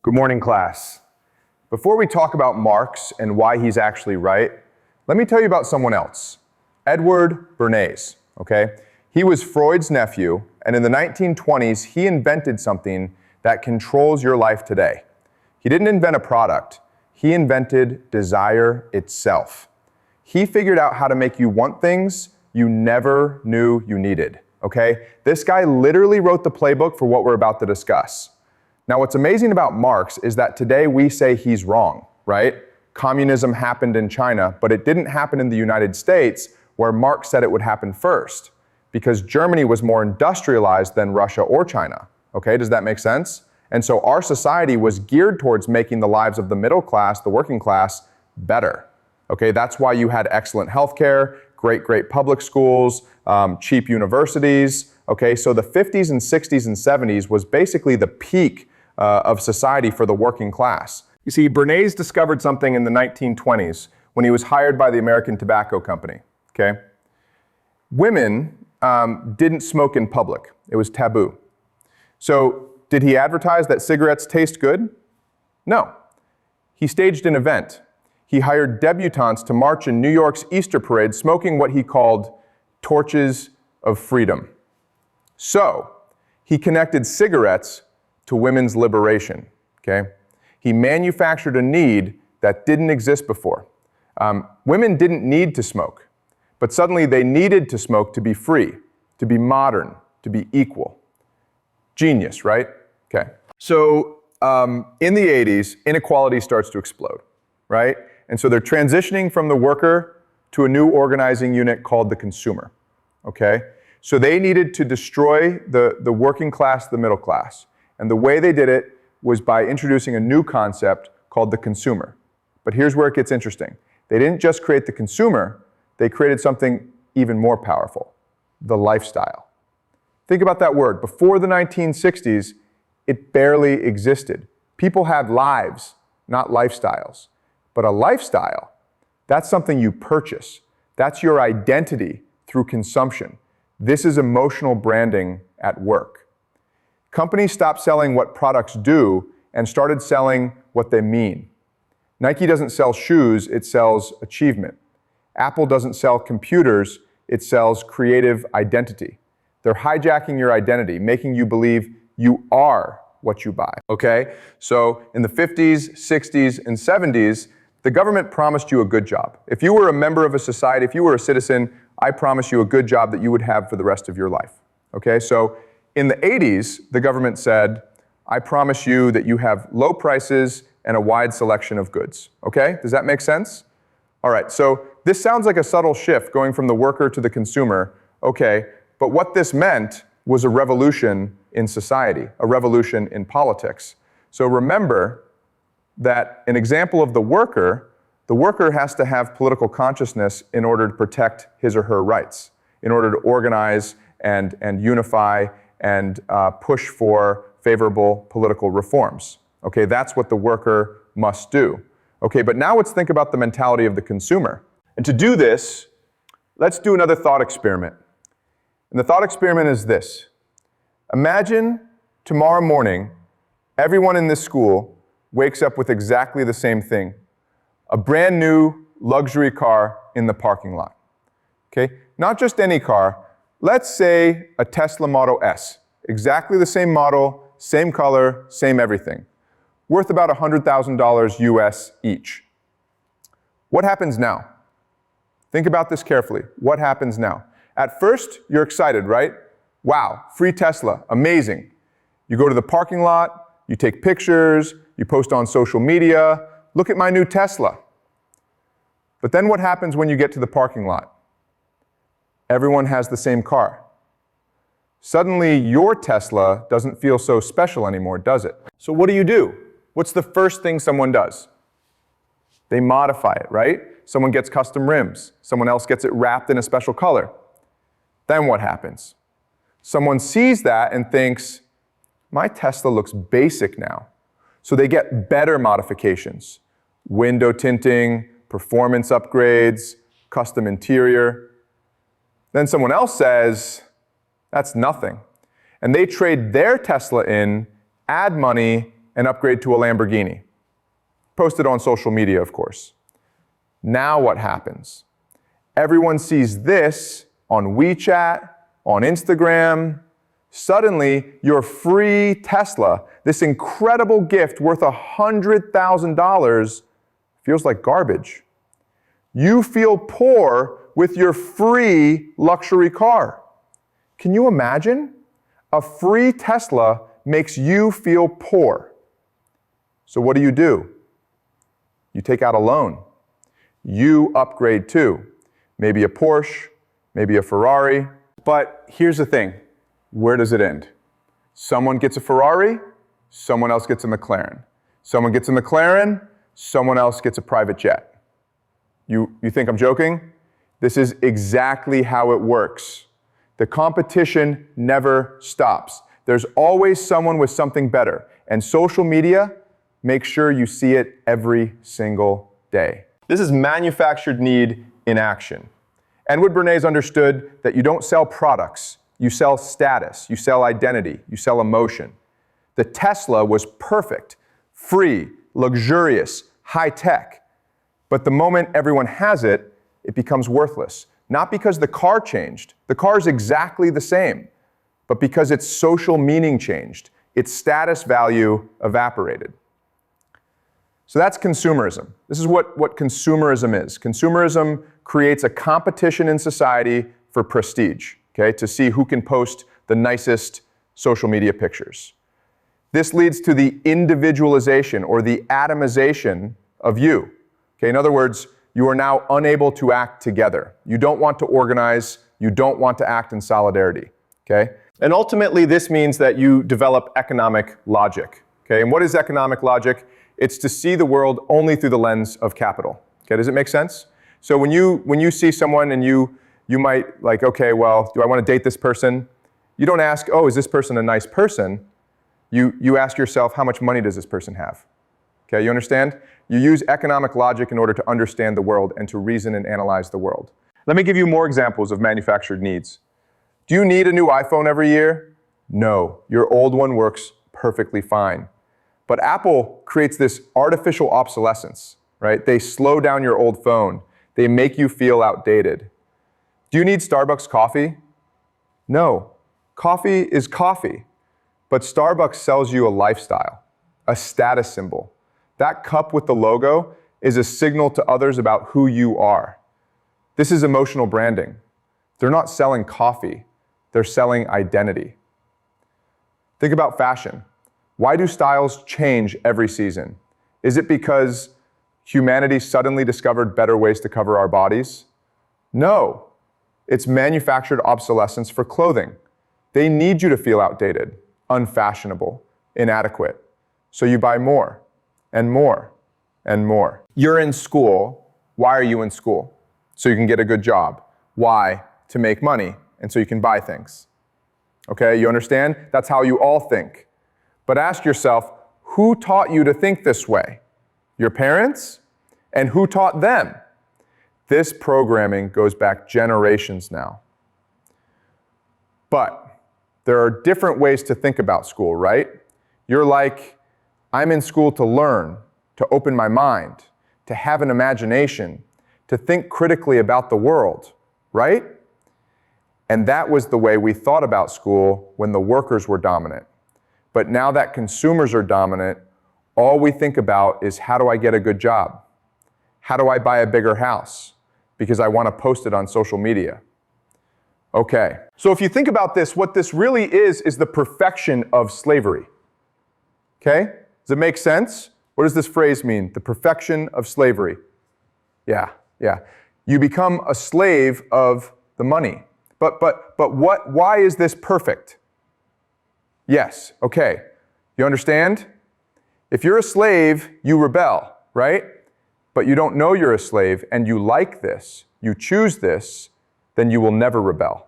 Good morning, class. Before we talk about Marx and why he's actually right, let me tell you about someone else, Edward Bernays, okay? He was Freud's nephew, and in the 1920s, he invented something that controls your life today. He didn't invent a product, he invented desire itself. He figured out how to make you want things you never knew you needed, okay? This guy literally wrote the playbook for what we're about to discuss. Now, what's amazing about Marx is that today we say he's wrong, right? Communism happened in China, but it didn't happen in the United States where Marx said it would happen first, because Germany was more industrialized than Russia or China, okay? Does that make sense? And so our society was geared towards making the lives of the middle class, the working class, better, okay? That's why you had excellent healthcare, great public schools, cheap universities, okay? So the 50s and 60s and 70s was basically the peak of society for the working class. You see, Bernays discovered something in the 1920s when he was hired by the American Tobacco Company, okay? Women didn't smoke in public. It was taboo. So did he advertise that cigarettes taste good? No. He staged an event. He hired debutantes to march in New York's Easter parade smoking what he called torches of freedom. So he connected cigarettes to women's liberation, okay? He manufactured a need that didn't exist before. Women didn't need to smoke, but suddenly they needed to smoke to be free, to be modern, to be equal. Genius, right? Okay. So in the 80s, inequality starts to explode, right? And so they're transitioning from the worker to a new organizing unit called the consumer, okay? So they needed to destroy the working class, the middle class. And the way they did it was by introducing a new concept called the consumer. But here's where it gets interesting. They didn't just create the consumer, they created something even more powerful, the lifestyle. Think about that word. Before the 1960s, it barely existed. People had lives, not lifestyles. But a lifestyle, that's something you purchase. That's your identity through consumption. This is emotional branding at work. Companies stopped selling what products do and started selling what they mean. Nike doesn't sell shoes, it sells achievement. Apple doesn't sell computers, it sells creative identity. They're hijacking your identity, making you believe you are what you buy, okay? So in the 50s, 60s, and 70s, the government promised you a good job. If you were a member of a society, if you were a citizen, I promise you a good job that you would have for the rest of your life, okay? So in the 80s, the government said, I promise you that you have low prices and a wide selection of goods, okay? Does that make sense? All right, so this sounds like a subtle shift going from the worker to the consumer, okay, but what this meant was a revolution in society, a revolution in politics. So remember that an example of the worker has to have political consciousness in order to protect his or her rights, in order to organize and unify and push for favorable political reforms. Okay, that's what the worker must do. Okay, but now let's think about the mentality of the consumer. And to do this, let's do another thought experiment. And the thought experiment is this. Imagine tomorrow morning, everyone in this school wakes up with exactly the same thing, a brand new luxury car in the parking lot. Okay, not just any car. Let's say a Tesla Model S, exactly the same model, same color, same everything, worth about $100,000 US each. What happens now? Think about this carefully. What happens now? At first, you're excited, right? Wow, free Tesla, amazing. You go to the parking lot, you take pictures, you post on social media, look at my new Tesla. But then what happens when you get to the parking lot? Everyone has the same car. Suddenly, your Tesla doesn't feel so special anymore, does it? So what do? What's the first thing someone does? They modify it, right? Someone gets custom rims. Someone else gets it wrapped in a special color. Then what happens? Someone sees that and thinks, my Tesla looks basic now. So they get better modifications. Window tinting, performance upgrades, custom interior. Then someone else says, that's nothing. And they trade their Tesla in, add money, and upgrade to a Lamborghini. Post it on social media, of course. Now what happens? Everyone sees this on WeChat, on Instagram. Suddenly, your free Tesla, this incredible gift worth $100,000, feels like garbage. You feel poor with your free luxury car. Can you imagine? A free Tesla makes you feel poor. So what do? You take out a loan. You upgrade too. Maybe a Porsche, maybe a Ferrari. But here's the thing. Where does it end? Someone gets a Ferrari, someone else gets a McLaren. Someone gets a McLaren, someone else gets a private jet. You think I'm joking? This is exactly how it works. The competition never stops. There's always someone with something better. And social media, make sure you see it every single day. This is manufactured need in action. Edward Bernays understood that you don't sell products, you sell status, you sell identity, you sell emotion. The Tesla was perfect, free, luxurious, high-tech. But the moment everyone has it, it becomes worthless. Not because the car changed. The car is exactly the same. But because its social meaning changed. Its status value evaporated. So that's consumerism. This is what consumerism is. Consumerism creates a competition in society for prestige, okay, to see who can post the nicest social media pictures. This leads to the individualization or the atomization of you. Okay, in other words, you are now unable to act together. You don't want to organize. You don't want to act in solidarity. Okay? And ultimately, this means that you develop economic logic. Okay? And what is economic logic? It's to see the world only through the lens of capital. Okay? Does it make sense? So when you see someone and you might like, okay, well, do I want to date this person? You don't ask, oh, is this person a nice person? You ask yourself, how much money does this person have? Okay, you understand? You use economic logic in order to understand the world and to reason and analyze the world. Let me give you more examples of manufactured needs. Do you need a new iPhone every year? No, your old one works perfectly fine. But Apple creates this artificial obsolescence, right? They slow down your old phone. They make you feel outdated. Do you need Starbucks coffee? No, coffee is coffee. But Starbucks sells you a lifestyle, a status symbol. That cup with the logo is a signal to others about who you are. This is emotional branding. They're not selling coffee, they're selling identity. Think about fashion. Why do styles change every season? Is it because humanity suddenly discovered better ways to cover our bodies? No, it's manufactured obsolescence for clothing. They need you to feel outdated, unfashionable, inadequate. So you buy more and more and more. You're in school. Why are you in school? So you can get a good job. Why? To make money, and so you can buy things. Okay, you understand? That's how you all think. But ask yourself, who taught you to think this way? Your parents? And who taught them? This programming goes back generations now. But there are different ways to think about school, right? You're like, I'm in school to learn, to open my mind, to have an imagination, to think critically about the world, right? And that was the way we thought about school when the workers were dominant. But now that consumers are dominant, all we think about is how do I get a good job? How do I buy a bigger house? Because I want to post it on social media. Okay, so if you think about this, what this really is the perfection of slavery. Okay, does it make sense? What does this phrase mean? The perfection of slavery. Yeah. You become a slave of the money. But why is this perfect? Yes, okay. You understand? If you're a slave, you rebel, right? But you don't know you're a slave and you like this, you choose this, then you will never rebel.